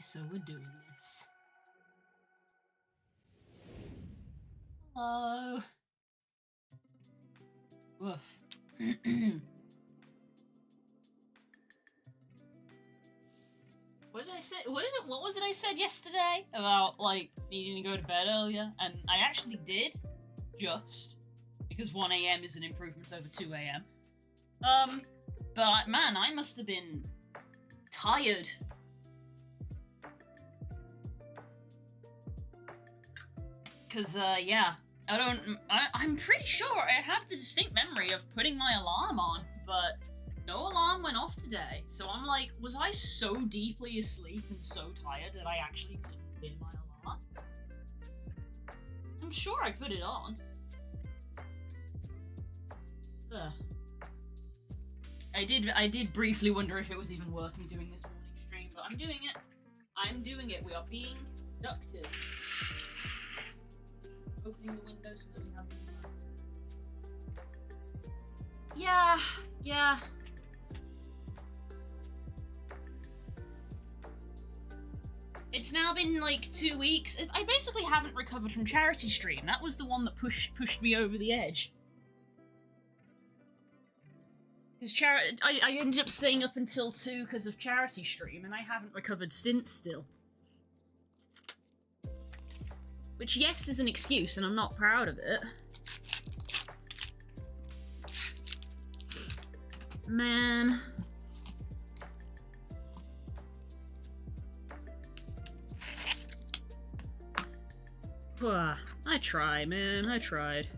so we're doing this. Hello. Woof. What did I say? What was it I said yesterday about like needing to go to bed earlier? And I actually did, just because 1 a.m. is an improvement over 2 a.m. But man, I must have been tired. Cause yeah, I'm pretty sure I have the distinct memory of putting my alarm on, but no alarm went off today. So I'm like, was I so deeply asleep and so tired that I actually couldn't pin my alarm? I'm sure I put it on. Ugh. I did briefly wonder if it was even worth me doing this morning stream, but I'm doing it. I'm doing it. We are being productive. Opening the window so that we have Yeah. It's now been like 2 weeks. I basically haven't recovered from Charity Stream. That was the one that pushed me over the edge. Because I ended up staying up until 2 because of Charity Stream, and I haven't recovered since still. Which, yes, is an excuse, and I'm not proud of it. Man. I try, man. I tried.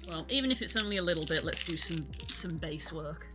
Well, even if it's only a little bit, let's do some base work.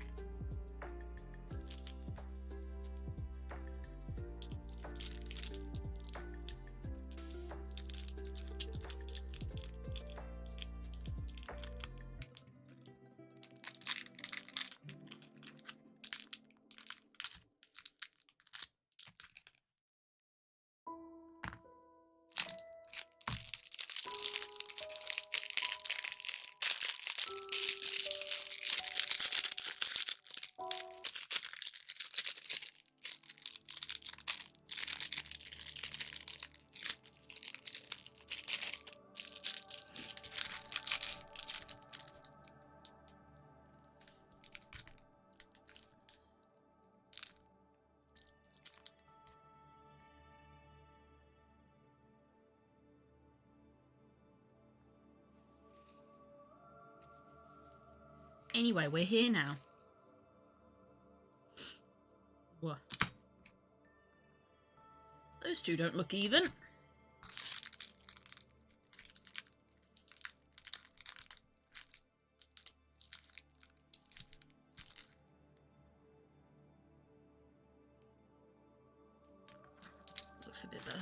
Anyway, we're here now. What? Those two don't look even. Looks a bit better.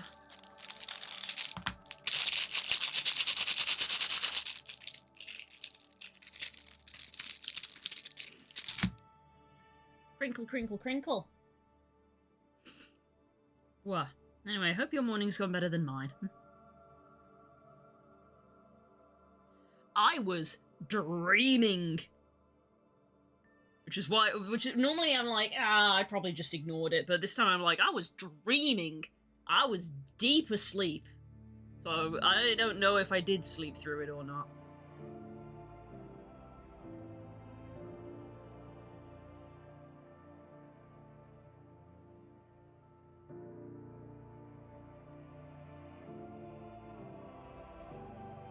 Crinkle, crinkle, crinkle. What? Anyway, I hope your morning's gone better than mine. I was dreaming. Which normally I'm like, I probably just ignored it, but this time I'm like, I was dreaming. I was deep asleep. So I don't know if I did sleep through it or not.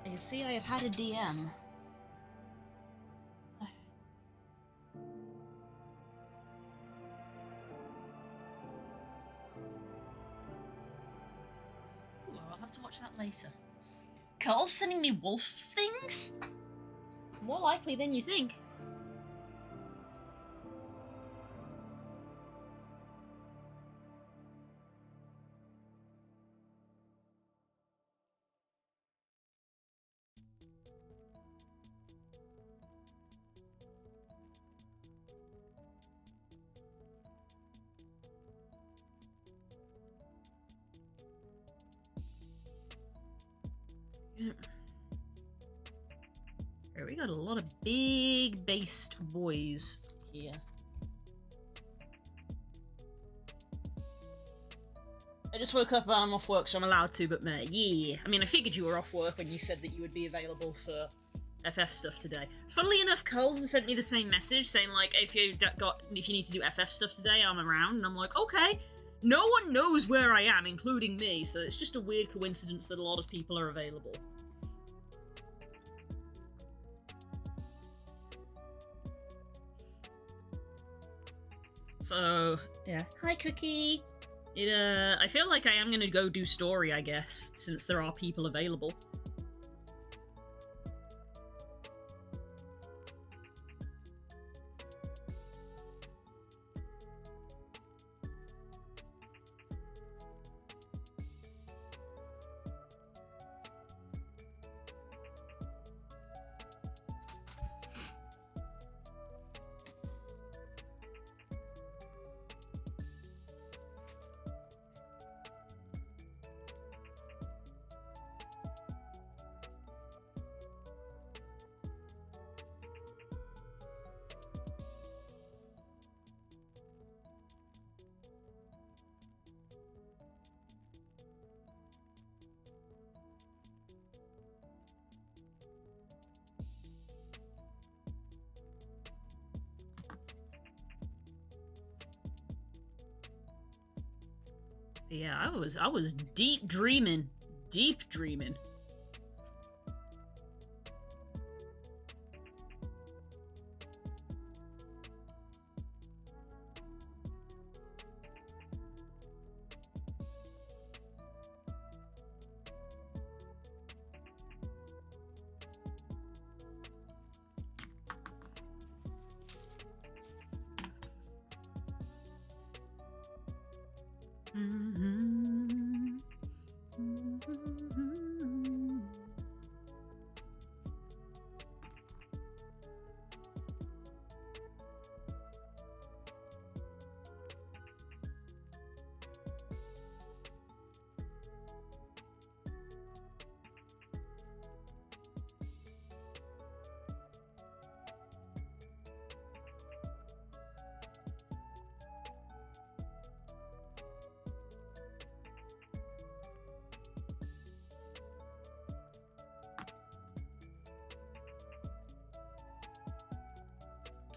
You see, I have had a DM. Ooh, I'll have to watch that later. Carl's sending me wolf things? More likely than you think. Right, we got a lot of big-based boys here. I just woke up and I'm off work, so I'm allowed to, but mate, yeah. I mean, I figured you were off work when you said that you would be available for FF stuff today. Funnily enough, Carl's sent me the same message saying, like, if you need to do FF stuff today, I'm around. And I'm like, okay. No one knows where I am, including me, so it's just a weird coincidence that a lot of people are available. So, yeah. Hi, Cookie! I feel like I am gonna go do story, I guess, since there are people available. Yeah, I was deep dreaming. Deep dreaming.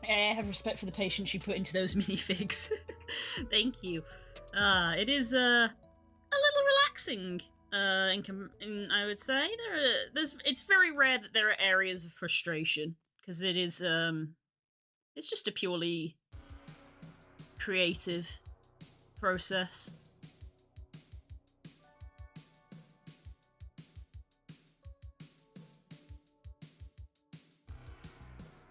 I have respect for the patience you put into those minifigs. Thank you. It is a little relaxing. I would say it's very rare that there are areas of frustration because it is it's just a purely creative process.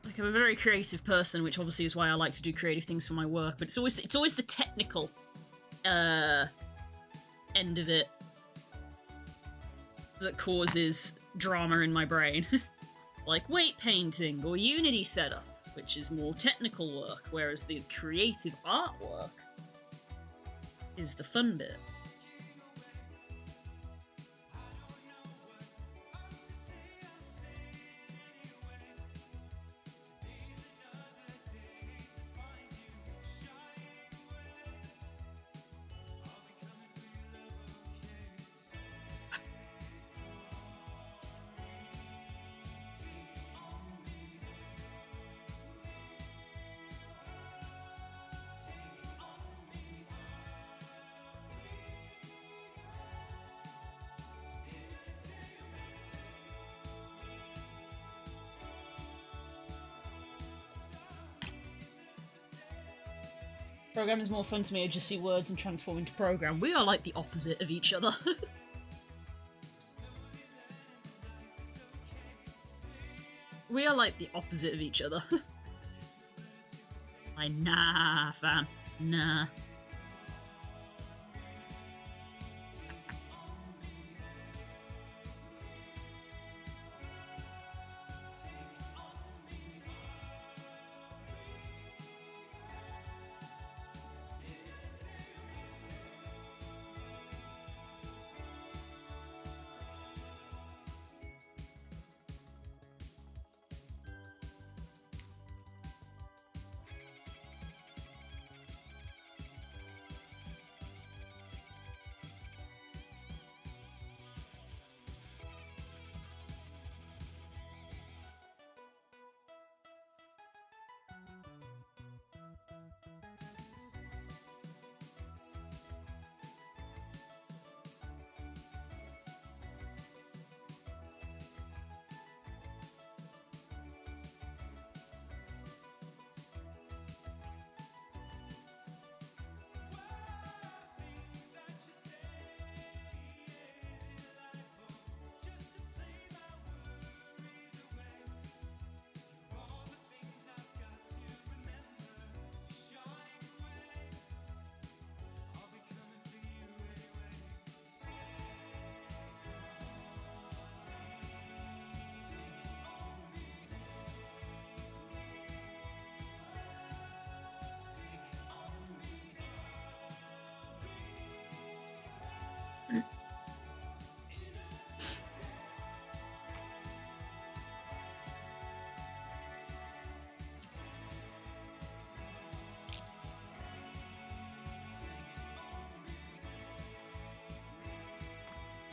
Like, I'm a very creative person, which obviously is why I like to do creative things for my work, but it's always the technical end of it that causes drama in my brain. Like weight painting or Unity setup, which is more technical work, whereas the creative artwork is the fun bit. Program is more fun to me. I just see words and transform into program. We are like the opposite of each other. We are like the opposite of each other. Like, nah, fam. Nah.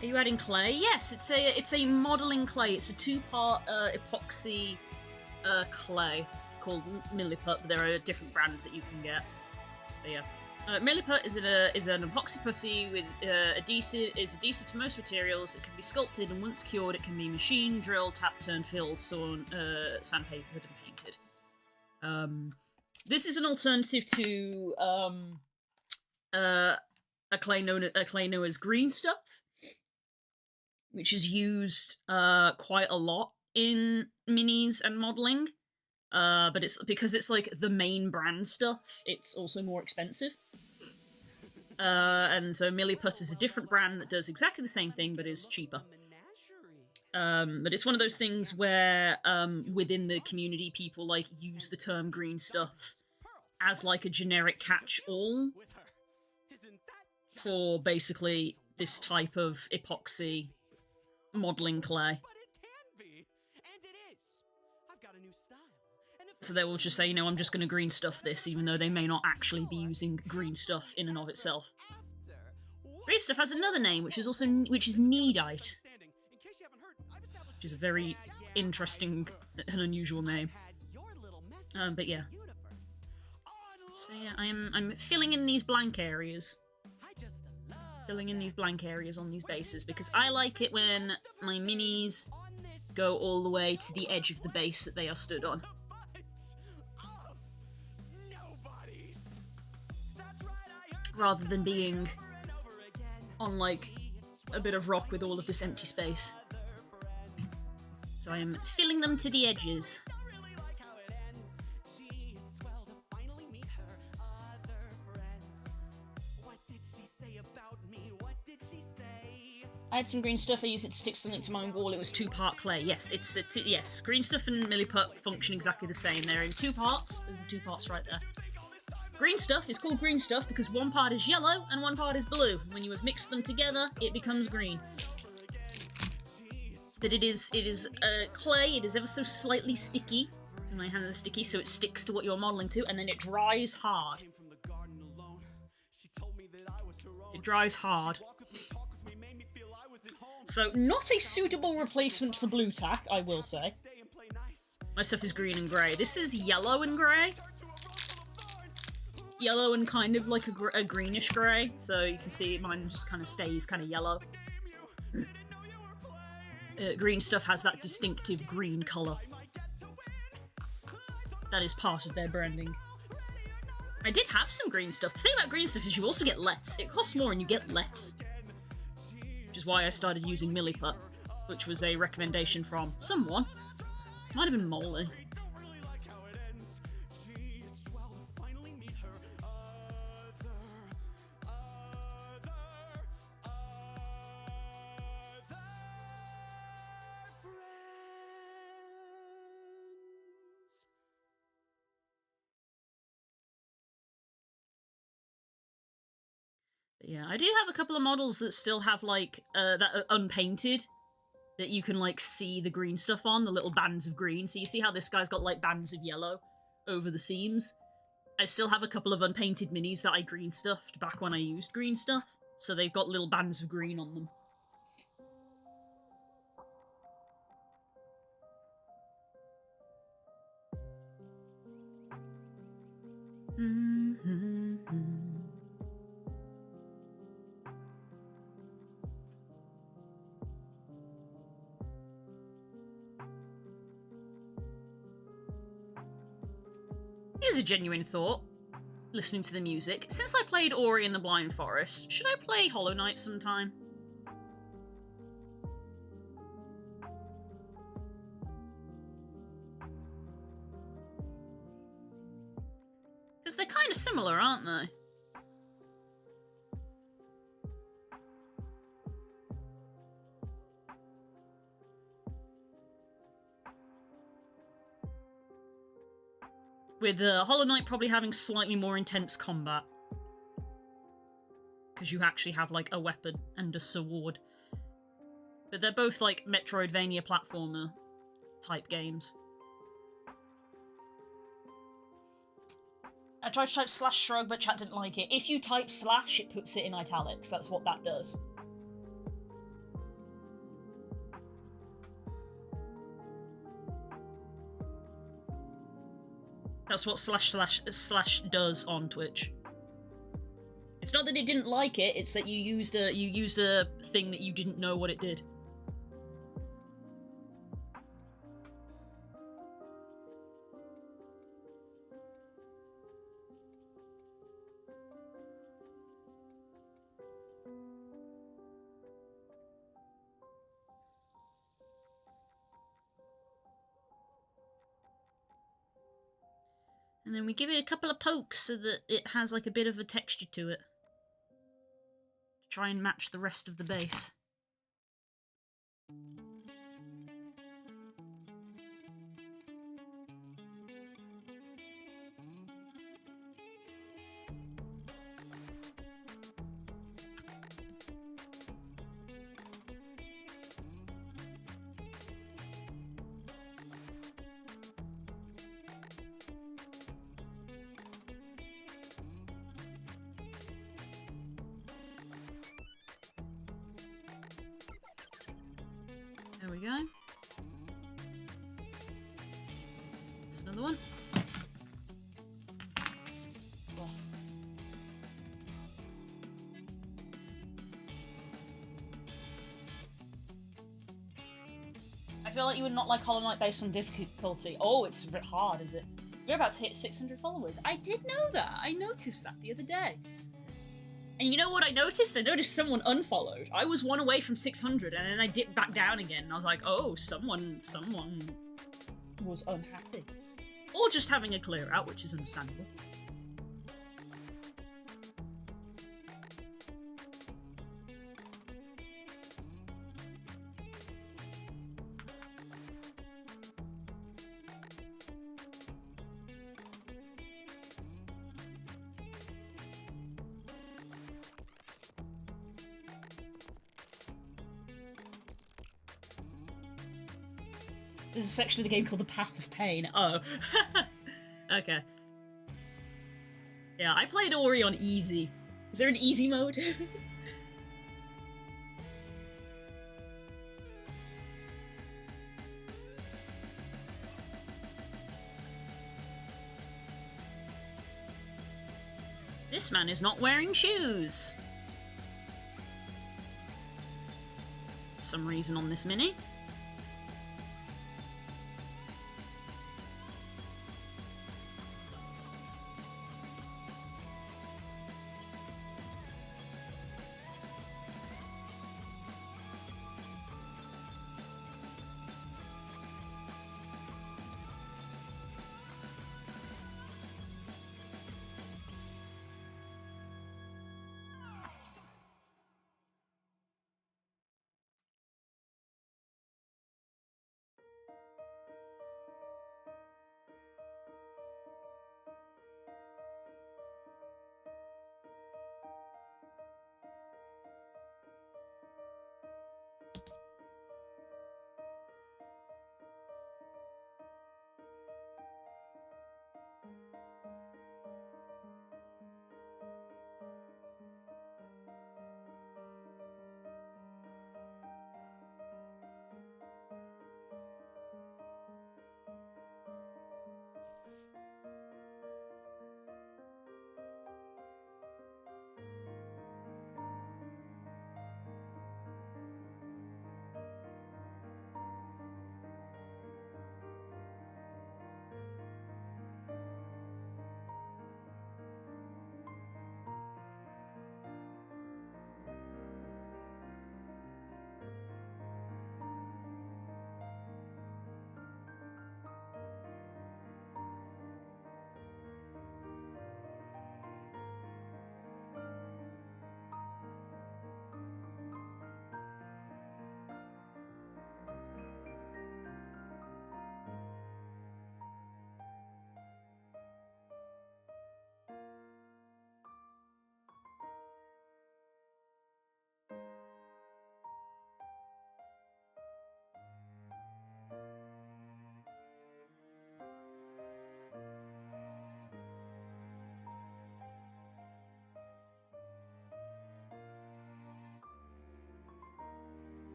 Are you adding clay? Yes, it's a modelling clay. It's a 2-part epoxy clay called Milliput, but there are different brands that you can get. But yeah. Milliput is an epoxy pussy with adhesive to most materials. It can be sculpted, and once cured, it can be machined, drilled, tapped, turned, filled, sawn, sandpapered, and painted. This is an alternative to a clay known as green stuff, which is used quite a lot in minis and modelling. But it's because it's like the main brand stuff, it's also more expensive. And so Milliput is a different brand that does exactly the same thing, but is cheaper. But it's one of those things where within the community, people like use the term green stuff as like a generic catch-all for basically this type of epoxy modelling clay. So they will just say, you know, I'm just going to green stuff this, even though they may not actually be using green stuff in and of itself. Green stuff has another name, which is Needite, which is a very interesting and unusual name. But yeah. So yeah, I'm filling in these blank areas. Filling in these blank areas on these bases, because I like it when my minis go all the way to the edge of the base that they are stood on. Rather than being on, like, a bit of rock with all of this empty space. So I am filling them to the edges. I had some green stuff, I used it to stick something to my wall, it was 2-part clay. Yes, yes, green stuff and Milliput function exactly the same. They're in 2 parts, there's the 2 parts right there. Green stuff is called green stuff because 1 part is yellow and 1 part is blue. When you have mixed them together, it becomes green. But it is clay, it is ever so slightly sticky. My hand is sticky, so it sticks to what you're modelling to, and then it dries hard. It dries hard. So, not a suitable replacement for blue tack, I will say. My stuff is green and grey. This is yellow and grey. Yellow and kind of like a greenish grey, so you can see mine just kind of stays kind of yellow. Green stuff has that distinctive green colour. That is part of their branding. I did have some green stuff. The thing about green stuff is you also get less. It costs more and you get less. Which is why I started using Milliput, which was a recommendation from someone. Might have been Molly. Yeah, I do have a couple of models that still have, like, that are unpainted, that you can, like, see the green stuff on, the little bands of green. So you see how this guy's got, like, bands of yellow over the seams? I still have a couple of unpainted minis that I green stuffed back when I used green stuff, so they've got little bands of green on them. Here's a genuine thought, listening to the music. Since I played Ori and the Blind Forest, should I play Hollow Knight sometime? Because they're kind of similar, aren't they? With Hollow Knight probably having slightly more intense combat. Because you actually have, like, a weapon and a sword. But they're both, like, Metroidvania platformer type games. I tried to type /shrug, but chat didn't like it. If you type /, it puts it in italics. That's what that does. That's what slash does on Twitch. It's not that it didn't like it, it's that you used a thing that you didn't know what it did. And then we give it a couple of pokes so that it has like a bit of a texture to it. To try and match the rest of the base. There we go. That's another one. Oh. I feel like you would not like Hollow Knight based on difficulty. Oh, it's a bit hard, is it? You're about to hit 600 followers. I did know that. I noticed that the other day. And you know what I noticed? I noticed someone unfollowed. I was one away from 600, and then I dipped back down again, and I was like, oh, someone was unhappy. Or just having a clear out, which is understandable. There's a section of the game called The Path of Pain. Oh. Okay. Yeah, I played Ori on easy. Is there an easy mode? This man is not wearing shoes. For some reason on this mini.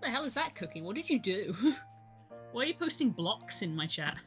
What the hell is that, Cookie? What did you do? Why are you posting blocks in my chat?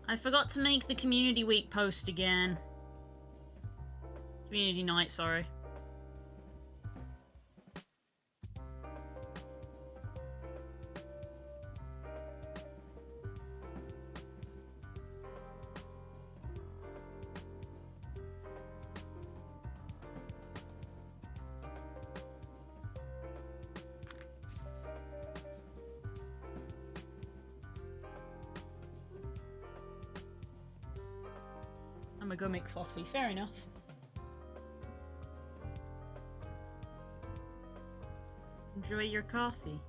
I forgot to make the community week post again. Community night, sorry. I'm gonna go make coffee. Fair enough. Enjoy your coffee.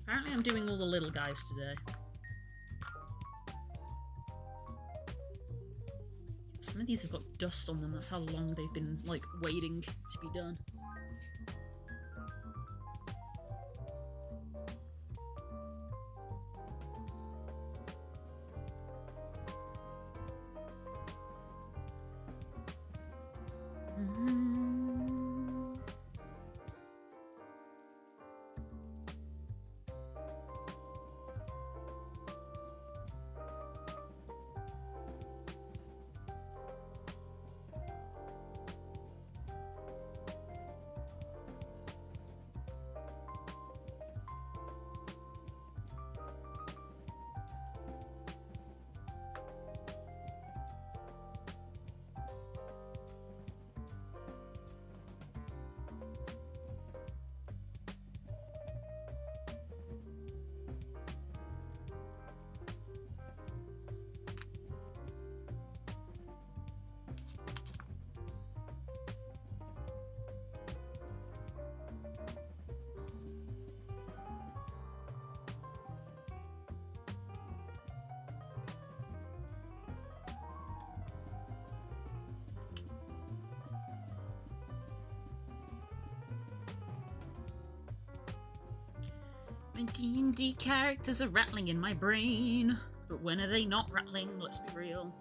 Apparently I'm doing all the little guys today. Some of these have got dust on them, that's how long they've been, like, waiting to be done. My D&D characters are rattling in my brain. But when are they not rattling? Let's be real.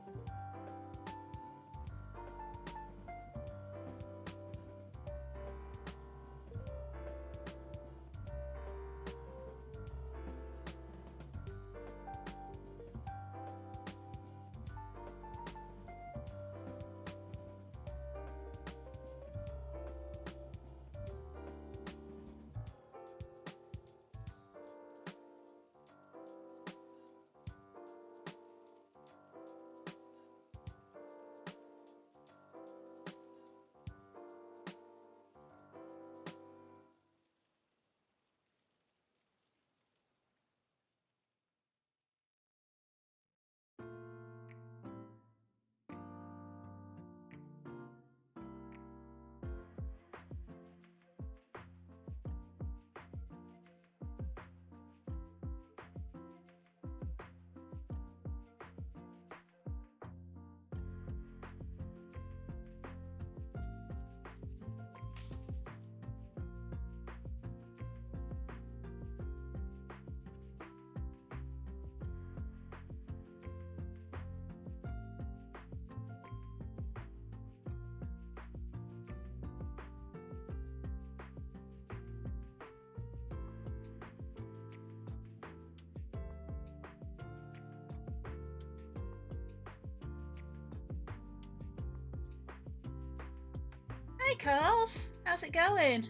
Hi, Carls. How's it going?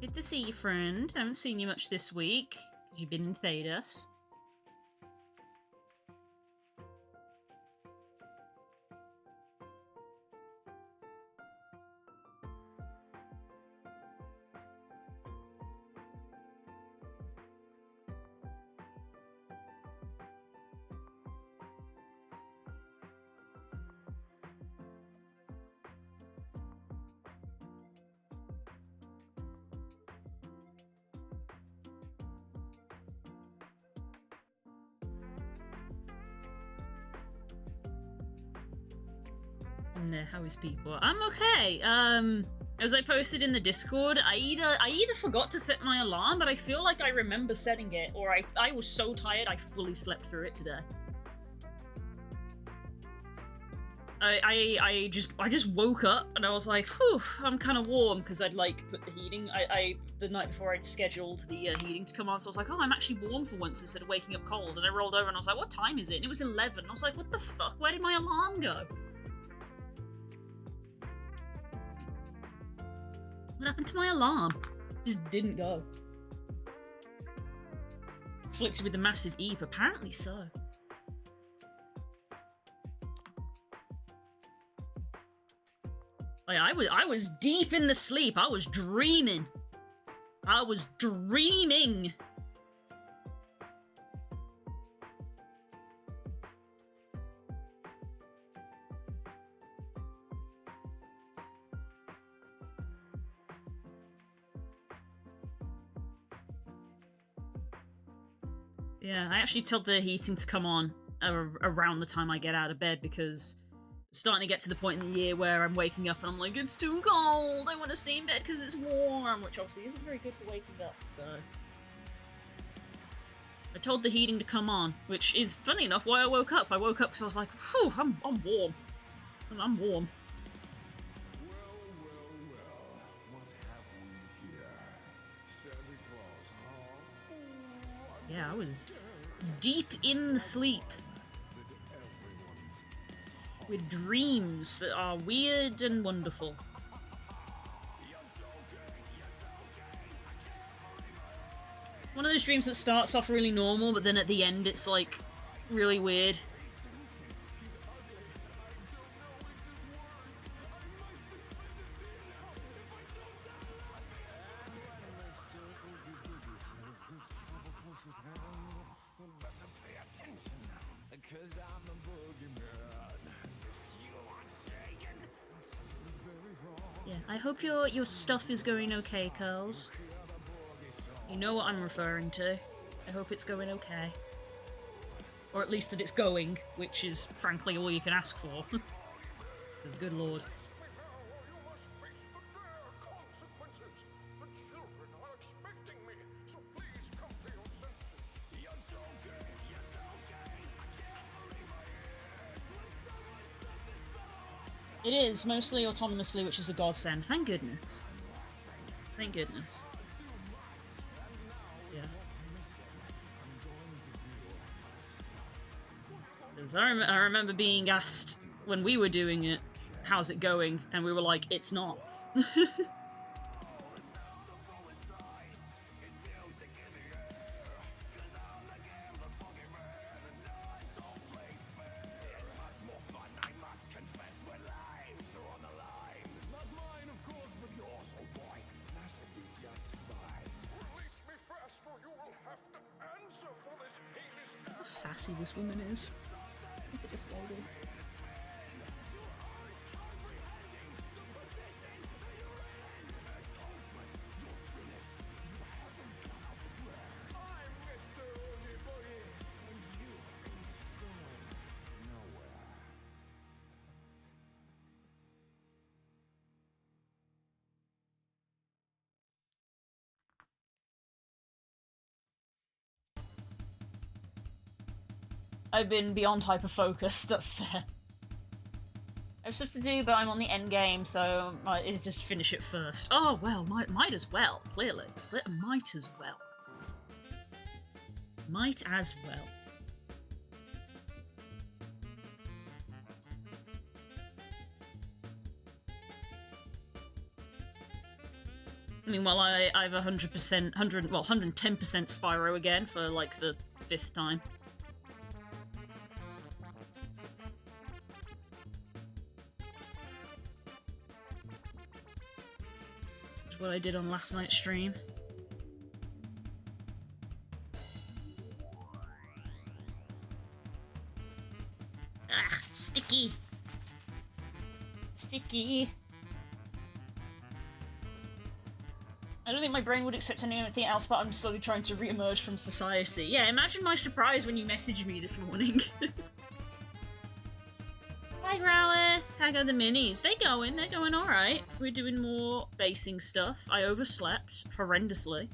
Good to see you, friend. I haven't seen you much this week, because you've been in Thedas. How is people? I'm okay. As I posted in the Discord, I either forgot to set my alarm, but I feel like I remember setting it, or I was so tired I fully slept through it today. I just woke up and I was like, whew, I'm kind of warm, because I'd like put the heating. The night before I'd scheduled the heating to come on, so I was like, oh, I'm actually warm for once instead of waking up cold. And I rolled over and I was like, what time is it? And it was 11. I was like, what the fuck? Where did my alarm go? What happened to my alarm? Just didn't go. Afflicted with a massive eep, apparently so. Like, I was deep in the sleep. I was dreaming. I was dreaming. Yeah, I actually told the heating to come on around the time I get out of bed, because it's starting to get to the point in the year where I'm waking up and I'm like, it's too cold, I want to stay in bed because it's warm, which obviously isn't very good for waking up, so... I told the heating to come on, which is, funny enough, why I woke up. I woke up because I was like, phew, I'm warm. I'm warm. Yeah, I was deep in the sleep. With dreams that are weird and wonderful. One of those dreams that starts off really normal, but then at the end it's like really weird. Yeah, I hope your stuff is going okay, Curls. You know what I'm referring to. I hope it's going okay. Or at least that it's going, which is frankly all you can ask for. Because good lord. It is, mostly autonomously, which is a godsend. Thank goodness. Thank goodness. Yeah. Because I remember being asked when we were doing it, how's it going? And we were like, it's not. How sassy this woman is. Look at this lady. I've been beyond hyper-focused, that's fair. I have stuff to do, but I'm on the end game, so I just finish it first. Oh, well, might as well, clearly. Might as well. Might as well. I mean, well, I have 100%, 110% Spyro again for like the 5th time. Which is what I did on last night's stream. Ah, sticky. Sticky. I don't think my brain would accept anything else, but I'm slowly trying to re-emerge from society. Yeah, imagine my surprise when you messaged me this morning. Hi, Growlith. How go the minis? They're going alright. We're doing more basing stuff. I overslept horrendously.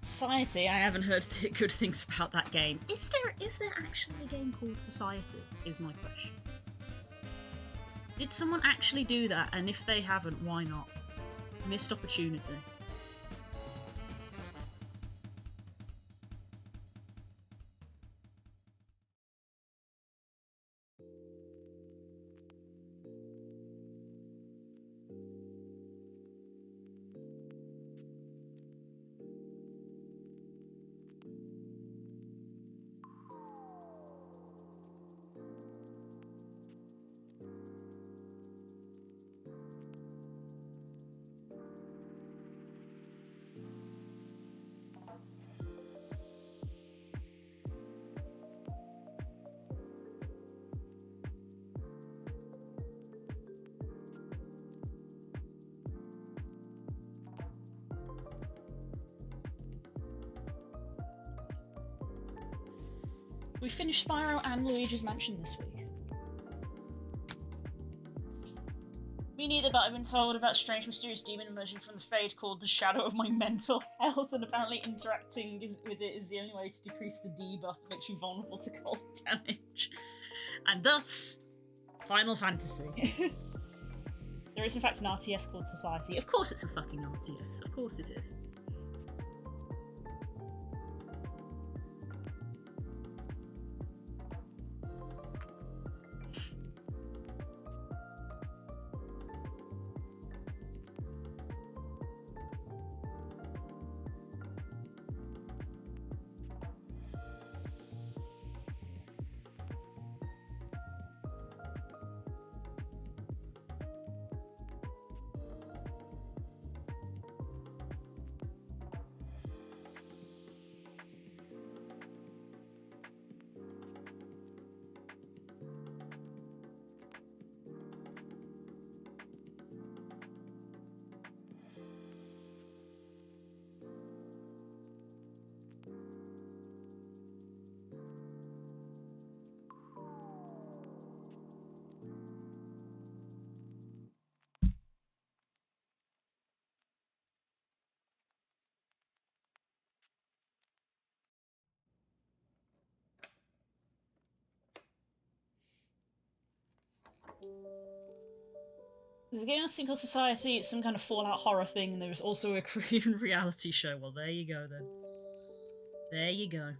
Society, I haven't heard good things about that game. Is there actually a game called Society, is my question. Did someone actually do that? And if they haven't, why not? Missed opportunity. We finished Spyro and Luigi's Mansion this week. Me neither, but I've been told about a strange mysterious demon emerging from the fade called the Shadow of my mental health, and apparently interacting with it is the only way to decrease the debuff that makes you vulnerable to cold damage. And thus, Final Fantasy. There is in fact an RTS called Society. Of course it's a fucking RTS. Of course it is. There's a game on Single Society, it's some kind of Fallout horror thing, and there's also a Korean reality show. Well, there you go then. There you go.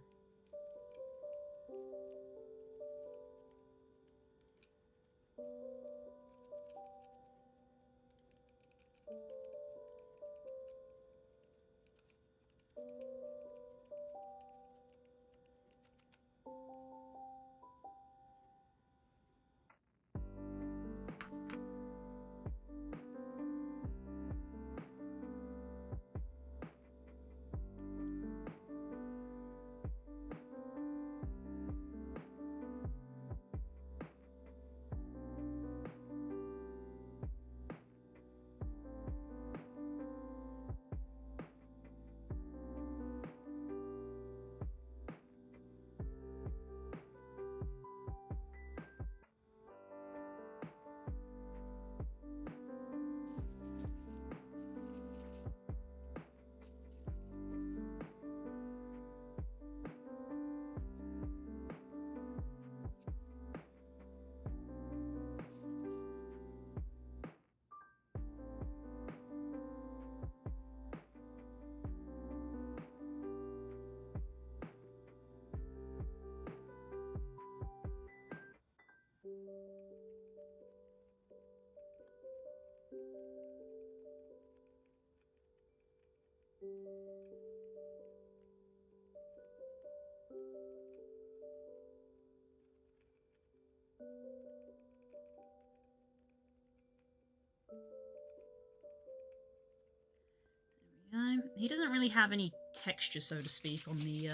really have any texture, so to speak, on the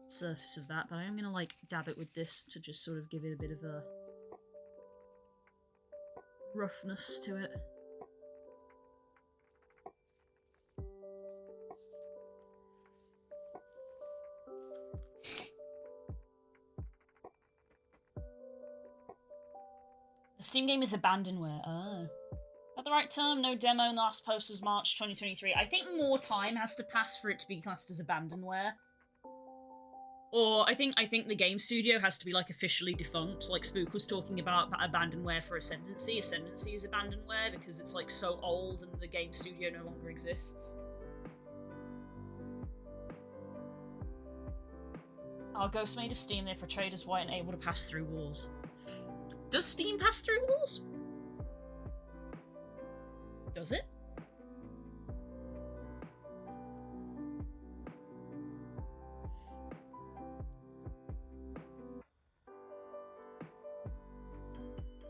surface of that, but I am gonna like dab it with this to just sort of give it a bit of a roughness to it. The Steam game is abandonware. Oh. At the right term, no demo, and the last post was March 2023. I think more time has to pass for it to be classed as abandonware. Or I think the game studio has to be like officially defunct. Like Spook was talking about abandonware for Ascendancy. Ascendancy is abandonware because it's like so old and the game studio no longer exists. Our Ghost made of Steam, they're portrayed as white and able to pass through walls. Does Steam pass through walls? Does it?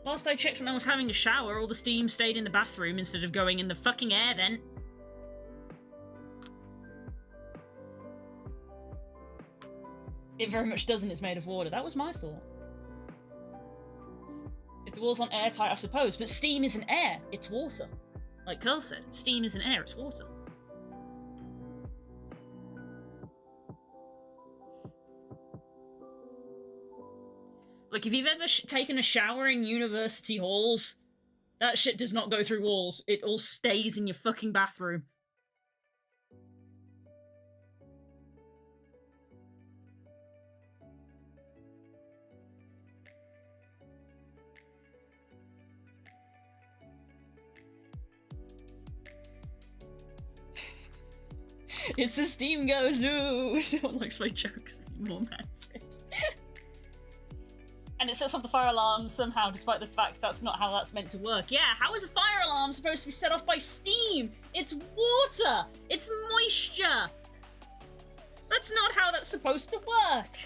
Last I checked when I was having a shower, all the steam stayed in the bathroom instead of going in the fucking air vent. It very much doesn't, it's made of water. That was my thought. If the walls aren't airtight, I suppose, but steam isn't air, it's water. Like Curl said, steam isn't air, it's water. Like, if you've ever taken a shower in university halls, that shit does not go through walls. It all stays in your fucking bathroom. It's the Steam goes, ooh. No one likes my jokes anymore, man. And it sets off the fire alarm somehow, despite the fact that's not how that's meant to work. Yeah, how is a fire alarm supposed to be set off by steam? It's water! It's moisture! That's not how that's supposed to work!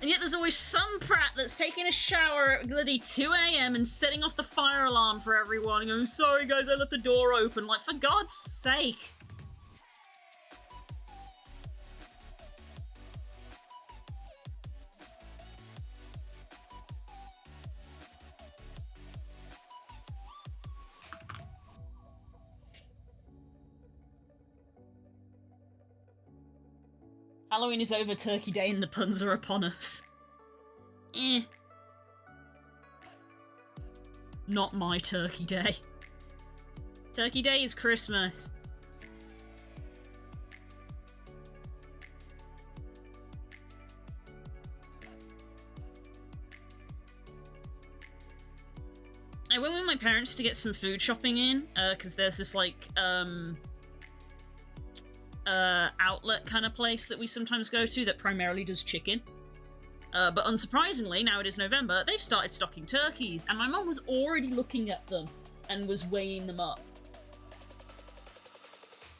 And yet there's always some prat that's taking a shower at bloody 2 AM and setting off the fire alarm for everyone and going, sorry guys, I left the door open. Like, for God's sake. Halloween is over, Turkey Day, and the puns are upon us. Eh. Not my Turkey Day. Turkey Day is Christmas. I went with my parents to get some food shopping in, because there's this, like, outlet kind of place that we sometimes go to that primarily does chicken. But unsurprisingly, now it is November, they've started stocking turkeys, and my mum was already looking at them and was weighing them up.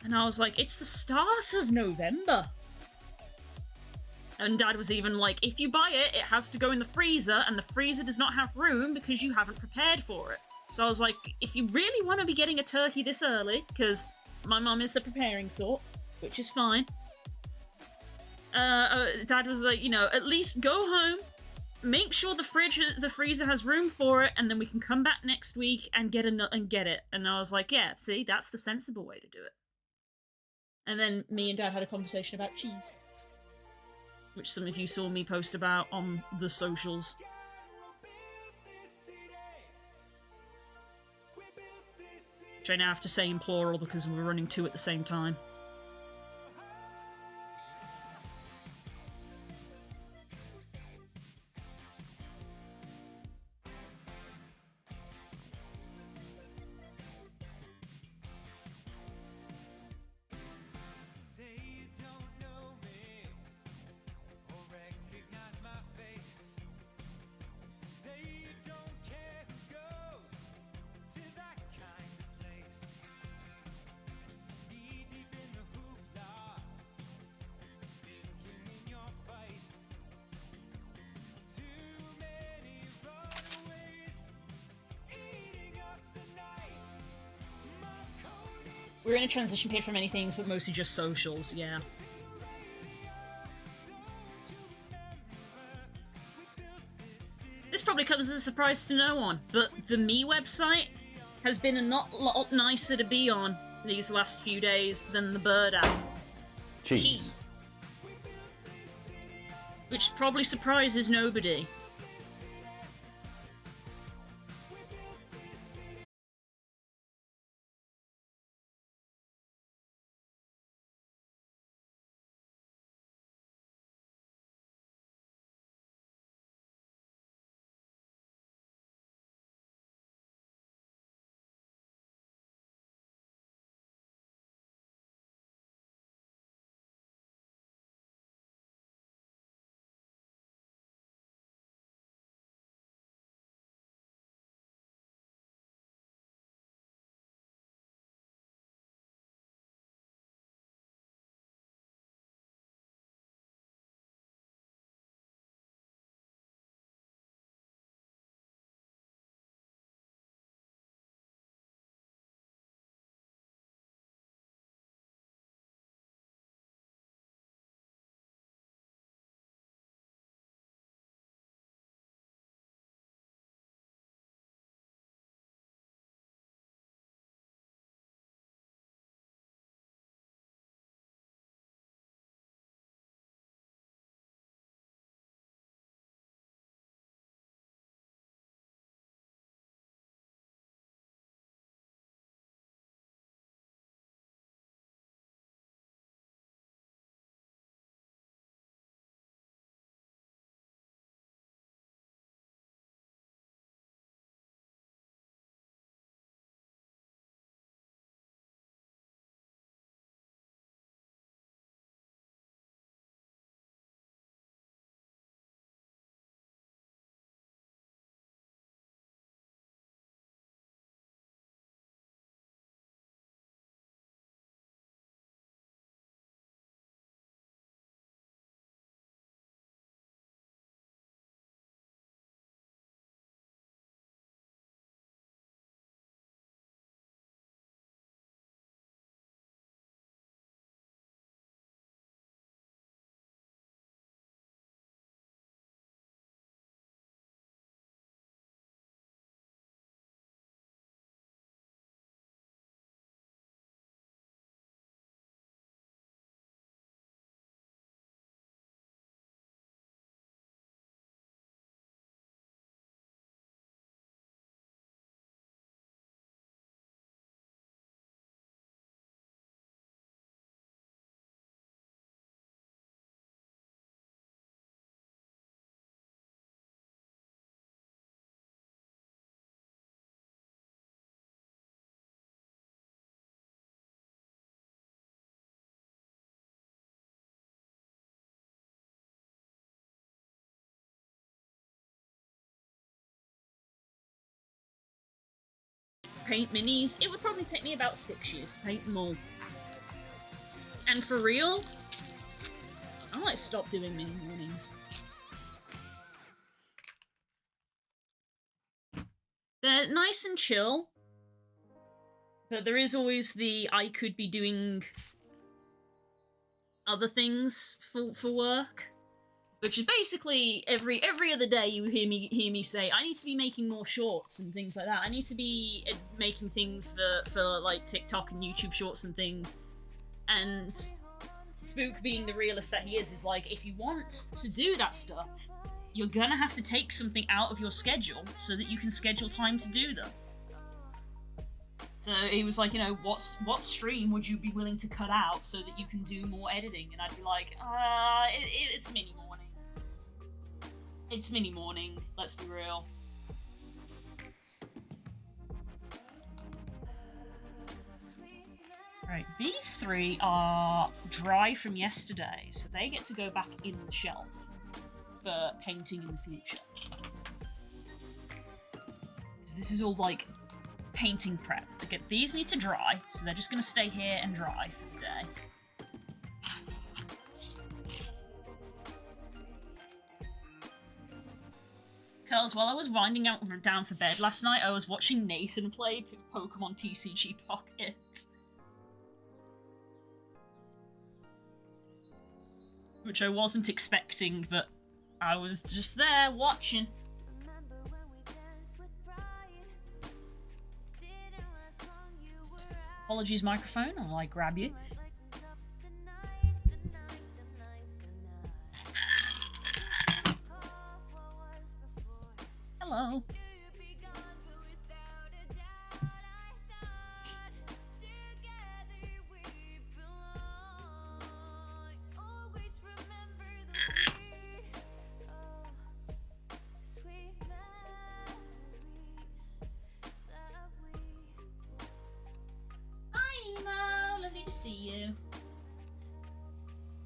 And I was like, it's the start of November. And Dad was even like, if you buy it, it has to go in the freezer, and the freezer does not have room because you haven't prepared for it. So I was like, if you really want to be getting a turkey this early, because my mum is the preparing sort, which is fine. Dad was like, you know, at least go home, make sure the freezer has room for it, and then we can come back next week and get a nut and get it. And I was like, yeah, see, that's the sensible way to do it. And then me and Dad had a conversation about cheese, which some of you saw me post about on the socials. Which I now have to say in plural because we're running two at the same time. We're in a transition period for many things, but mostly just socials, yeah. This probably comes as a surprise to no one, but the Me website has been a lot nicer to be on these last few days than the Bird app. Cheese. Which probably surprises nobody. Paint minis, it would probably take me about 6 years to paint them all. And for real, I might stop doing mini mornings. They're nice and chill, but there is always the I could be doing other things for work. Which is basically every other day you hear me say, I need to be making more shorts and things like that. I need to be making things for like TikTok and YouTube shorts and things. And Spook, being the realist that he is like, if you want to do that stuff, you're gonna have to take something out of your schedule so that you can schedule time to do them. So he was like, you know, what stream would you be willing to cut out so that you can do more editing? And I'd be like, it's mini morning. It's mini morning, let's be real. Right, these 3 are dry from yesterday, so they get to go back in the shelf for painting in the future. Because this is all like painting prep. Again, these need to dry, so they're just going to stay here and dry for the day. Curls, while I was winding down for bed last night, I was watching Nathan play Pokemon TCG Pocket. which I wasn't expecting, but I was just there watching. Apologies, microphone, while I grab you. Hello. To see you.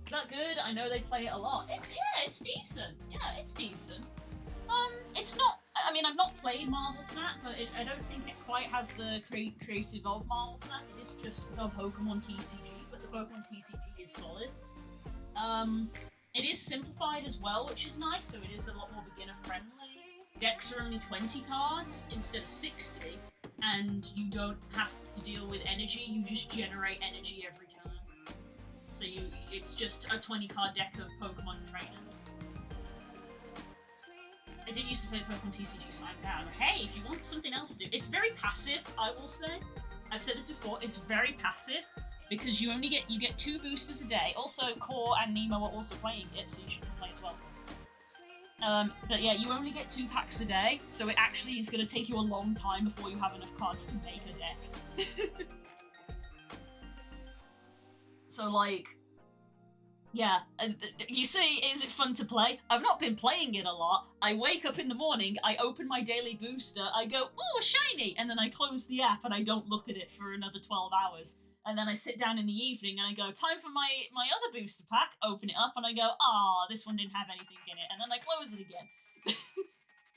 Is that good? I know they play it a lot. It's decent. Yeah, it's decent. It's not. I mean, I've not played Marvel Snap, but I don't think it quite has the creative of Marvel Snap. It is just the Pokemon TCG, but the Pokemon TCG is solid. It is simplified as well, which is nice. So it is a lot more beginner friendly. Decks are only 20 cards instead of 60. And you don't have to deal with energy, you just generate energy every turn. So it's just a 20-card deck of Pokemon trainers. I did used to play the Pokemon TCG, so I'm down. Hey, if you want something else to do, it's very passive, I will say. I've said this before, it's very passive, because you get 2 boosters a day. Also, Core and Nemo are also playing it, so you should play as well. But yeah, you only get 2 packs a day, so it actually is going to take you a long time before you have enough cards to make a deck. So, like, yeah, you say, is it fun to play? I've not been playing it a lot. I wake up in the morning, I open my daily booster, I go, oh, shiny, and then I close the app and I don't look at it for another 12 hours. And then I sit down in the evening and I go, time for my other booster pack, open it up, and I go, this one didn't have anything in it, and then I close it again.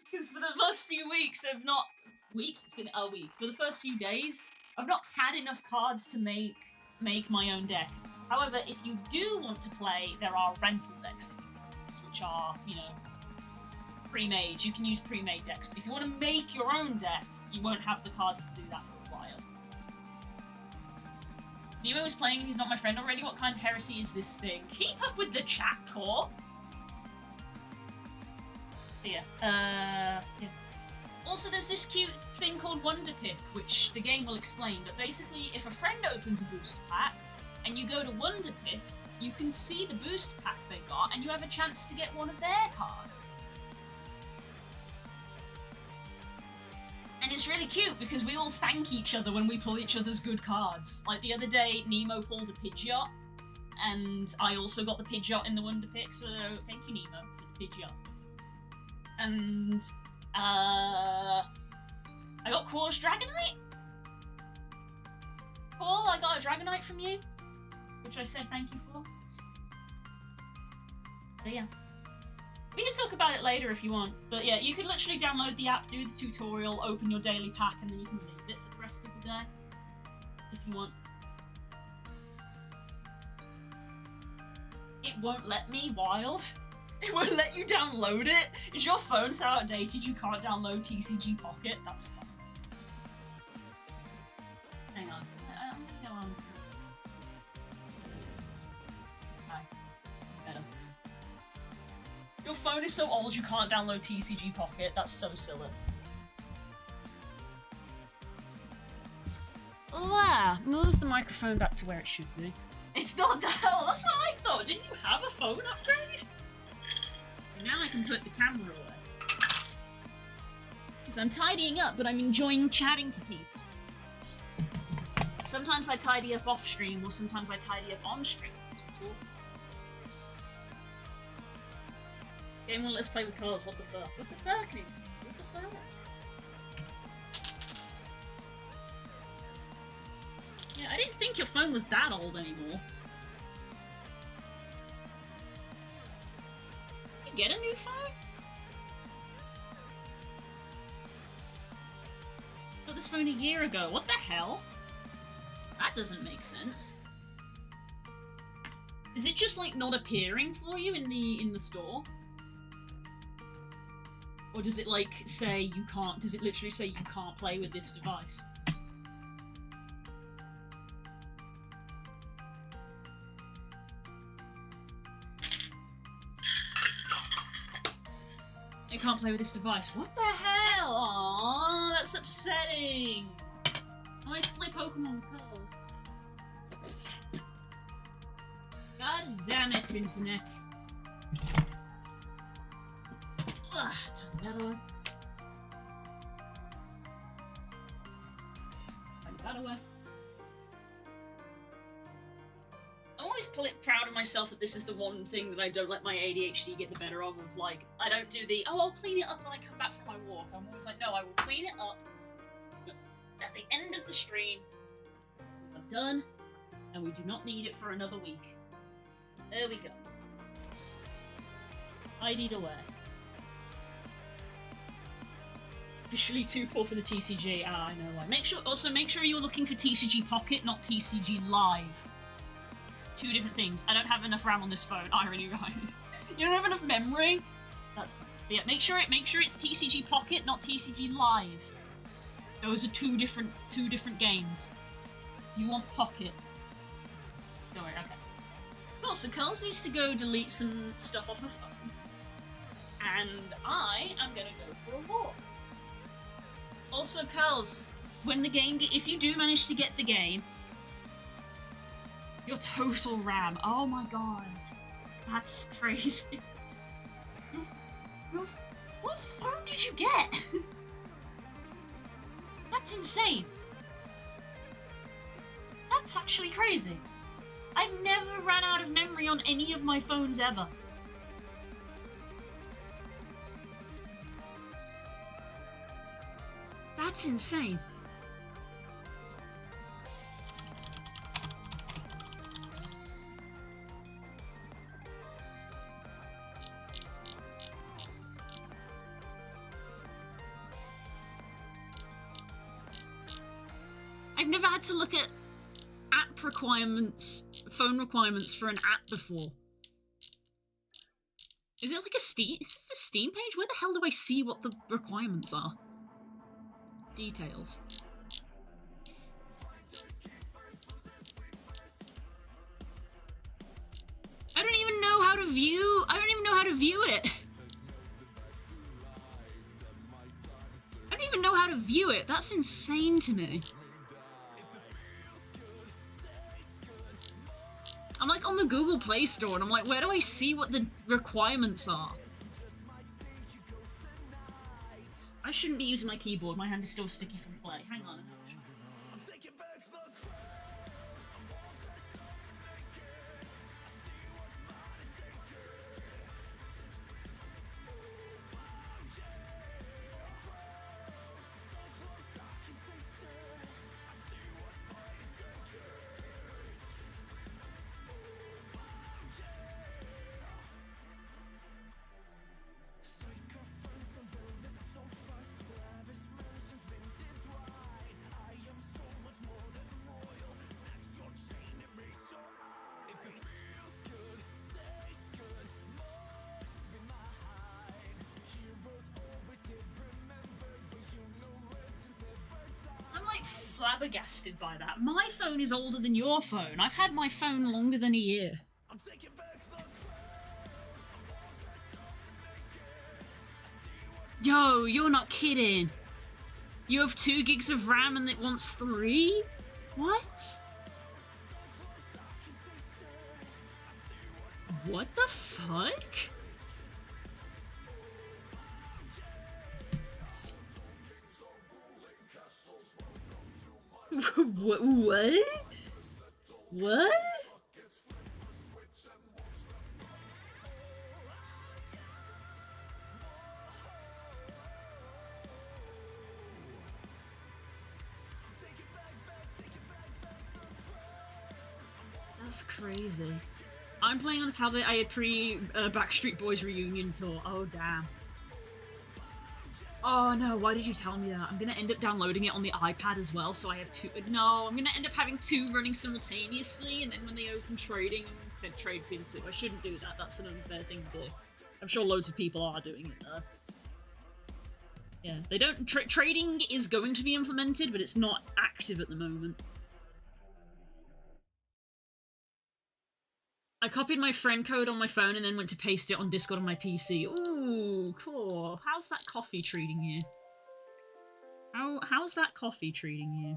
Because for the first few weeks, it's been a week. For the first few days, I've not had enough cards to make my own deck. However, if you do want to play, there are rental decks, which are, pre-made. You can use pre-made decks, but if you want to make your own deck, you won't have the cards to do that for a while. Nemo is playing and he's not my friend already? What kind of heresy is this thing? Keep up with the chat, Core! Yeah. Also, there's this cute thing called Wonder Pick, which the game will explain, but basically, if a friend opens a booster pack, and you go to Wonder Pick, you can see the booster pack they got, and you have a chance to get one of their cards. And it's really cute, because we all thank each other when we pull each other's good cards. Like, the other day, Nemo pulled a Pidgeot, and I also got the Pidgeot in the Wonder Pick, so thank you, Nemo, for the Pidgeot. And, I got Core's Dragonite? Core, I got a Dragonite from you, which I said thank you for. So yeah. We can talk about it later if you want, but yeah, you can literally download the app, do the tutorial, open your daily pack, and then you can leave it for the rest of the day, if you want. It won't let me, Wild. It won't let you download it? Is your phone so outdated you can't download TCG Pocket? That's fun. Hang on. I'm gonna go on. Hi. It's better. Your phone is so old you can't download TCG Pocket. That's so silly. Wow, move the microphone back to where it should be. It's not that old, that's what I thought. Didn't you have a phone upgrade? So now I can put the camera away. Because I'm tidying up, but I'm enjoying chatting to people. Sometimes I tidy up off stream, or sometimes I tidy up on stream. Game one, let's play with cards. What the fuck? What the fuck, Nintendo? What the fuck? Yeah, I didn't think your phone was that old anymore. You get a new phone? Got this phone a year ago. What the hell? That doesn't make sense. Is it just like not appearing for you in the store? Or does it like say you can't, does it literally say you can't play with this device? can't play with this device. What the hell? Aww, that's upsetting. I want to play Pokemon Colors. God damn it, internet. Ugh, turn that on. Turn that away. I'm always proud of myself that this is the one thing that I don't let my ADHD get the better of. Like, I don't do the, oh, I'll clean it up when I come back from my walk. I'm always like, no, I will clean it up at the end of the stream. So we're done, and we do not need it for another week. There we go. ID'd away. Officially too poor for the TCG. Ah, I know why. Make sure you're looking for TCG Pocket, not TCG Live. Two different things. I don't have enough RAM on this phone. Irony, right? You don't have enough memory? That's fine. But yeah, make sure it's TCG Pocket, not TCG Live. Those are two different games. You want Pocket. Don't worry, okay. Cool, so Curls needs to go delete some stuff off her phone. And I am gonna go for a walk. Also, Curls, when the game, if you do manage to get the game, your total RAM, oh my god, that's crazy. What phone did you get? That's insane. That's actually crazy. I've never ran out of memory on any of my phones ever. That's insane. I've never had to look at app requirements, phone requirements for an app before. Is it like a Steam? Is this a Steam page? Where the hell do I see what the requirements are? Details. I don't even know how to view. I don't even know how to view it. I don't even know how to view it. That's insane to me. I'm like on the Google Play Store and I'm like, where do I see what the requirements are? I shouldn't be using my keyboard, my hand is still sticky from play. Hang on. Flabbergasted by that. My phone is older than your phone. I've had my phone longer than a year. Yo, you're not kidding. You have 2 gigs of RAM and it wants 3? What? What the fuck? What? What? That's crazy. I'm playing on a tablet. I had Backstreet Boys reunion tour. Oh damn. Oh no, why did you tell me that? I'm gonna end up downloading it on the iPad as well, so I have 2. No, I'm gonna end up having 2 running simultaneously, and then when they open trading, I'm gonna trade between 2. I shouldn't do that, that's an unfair thing to do. I'm sure loads of people are doing it though. Yeah, they don't. Trading is going to be implemented, but it's not active at the moment. I copied my friend code on my phone and then went to paste it on Discord on my PC. Ooh, cool. How's that coffee treating you? How's that coffee treating you?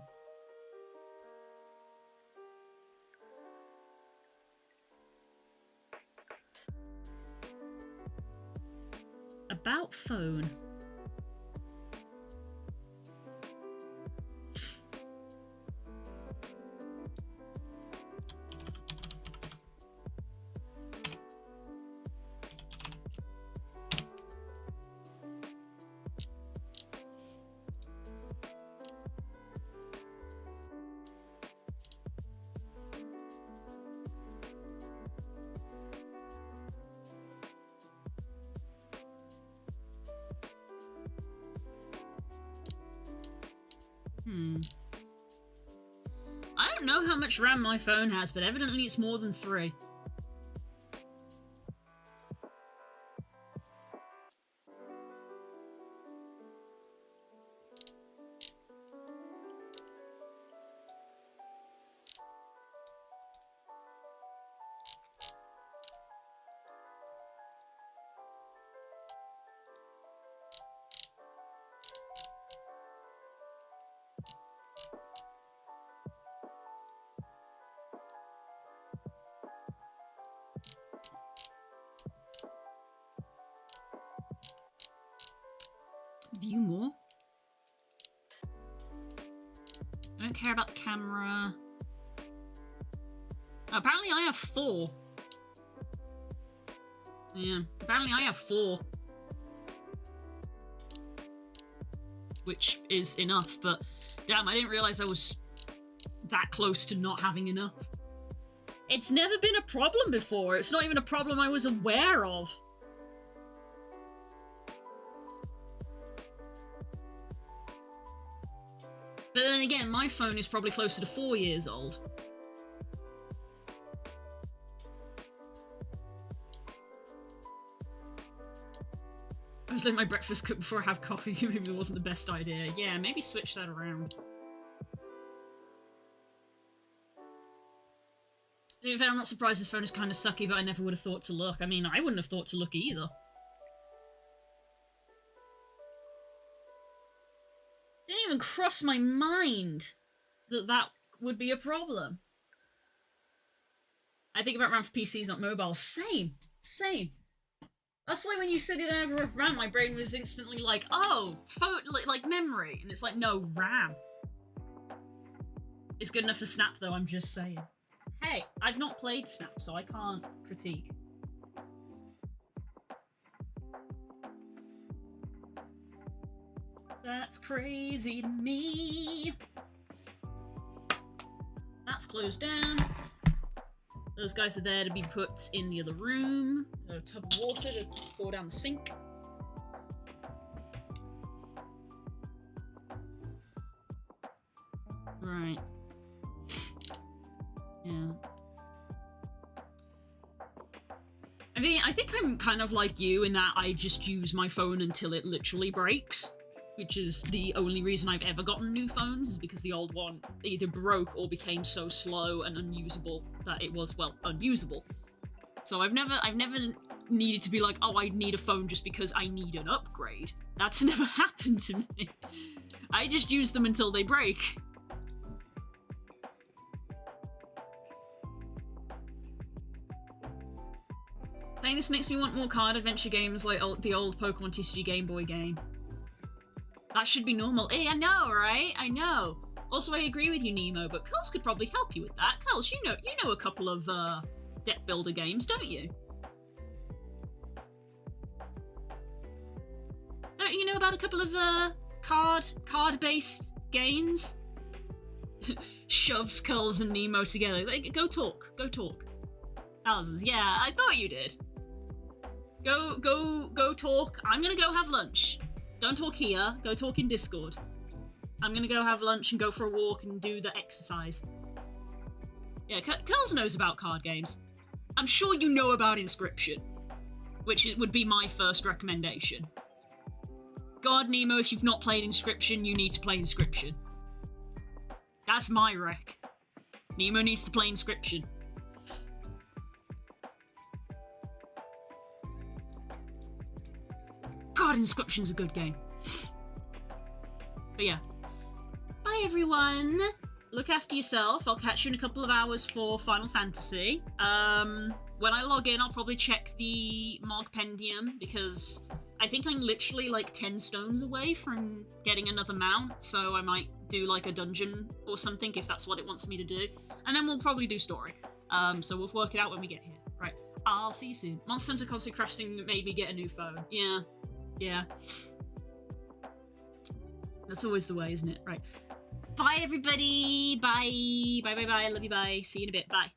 About phone. I don't know how much RAM my phone has, but evidently it's more than 3. View more? I don't care about the camera. Apparently I have 4. Yeah, apparently I have 4. Which is enough, but damn, I didn't realise I was that close to not having enough. It's never been a problem before. It's not even a problem I was aware of. But then again, my phone is probably closer to 4 years old. I was letting my breakfast cook before I have coffee. Maybe it wasn't the best idea. Yeah, maybe switch that around. To be fair, I'm not surprised this phone is kind of sucky, but I never would have thought to look. I mean, I wouldn't have thought to look either. Didn't even cross my mind that that would be a problem. I think about RAM for PCs, not mobile. Same. That's why when you said you don't have enough RAM, my brain was instantly like, oh, phone, like memory. And it's like, no, RAM. It's good enough for Snap, though, I'm just saying. Hey, I've not played Snap, so I can't critique. That's crazy to me. That's closed down. Those guys are there to be put in the other room. A tub of water to pour down the sink. Right. Yeah. I mean, I think I'm kind of like you in that I just use my phone until it literally breaks. Which is the only reason I've ever gotten new phones, is because the old one either broke or became so slow and unusable that it was, well, unusable. So I've never needed to be like, oh, I need a phone just because I need an upgrade. That's never happened to me. I just use them until they break. Playing this makes me want more card adventure games like the old Pokemon TCG Game Boy game. That should be normal. I know, right? I know. Also, I agree with you, Nemo, but Curls could probably help you with that. Curls, you know a couple of deck builder games, don't you? Don't you know about a couple of card-based games? Shoves Curls and Nemo together. Like, go talk. Alice, yeah, I thought you did. Go talk. I'm gonna go have lunch. Don't talk here, go talk in Discord. I'm gonna go have lunch and go for a walk and do the exercise. Yeah, Curls knows about card games. I'm sure you know about Inscription, which would be my first recommendation. God, Nemo, if you've not played Inscription, you need to play Inscription. That's my rec. Nemo needs to play Inscription. Inscription's a good game. But yeah. Bye, everyone. Look after yourself. I'll catch you in a couple of hours for Final Fantasy. When I log in, I'll probably check the Mogpendium, because I think I'm literally like 10 stones away from getting another mount, so I might do like a dungeon or something if that's what it wants me to do. And then we'll probably do story. So we'll work it out when we get here. Right. I'll see you soon. Monster Hunter Cosmic Crafting made me get a new phone. Yeah. That's always the way, isn't it? Right. Bye, everybody. Bye. Bye. Love you. Bye. See you in a bit. Bye.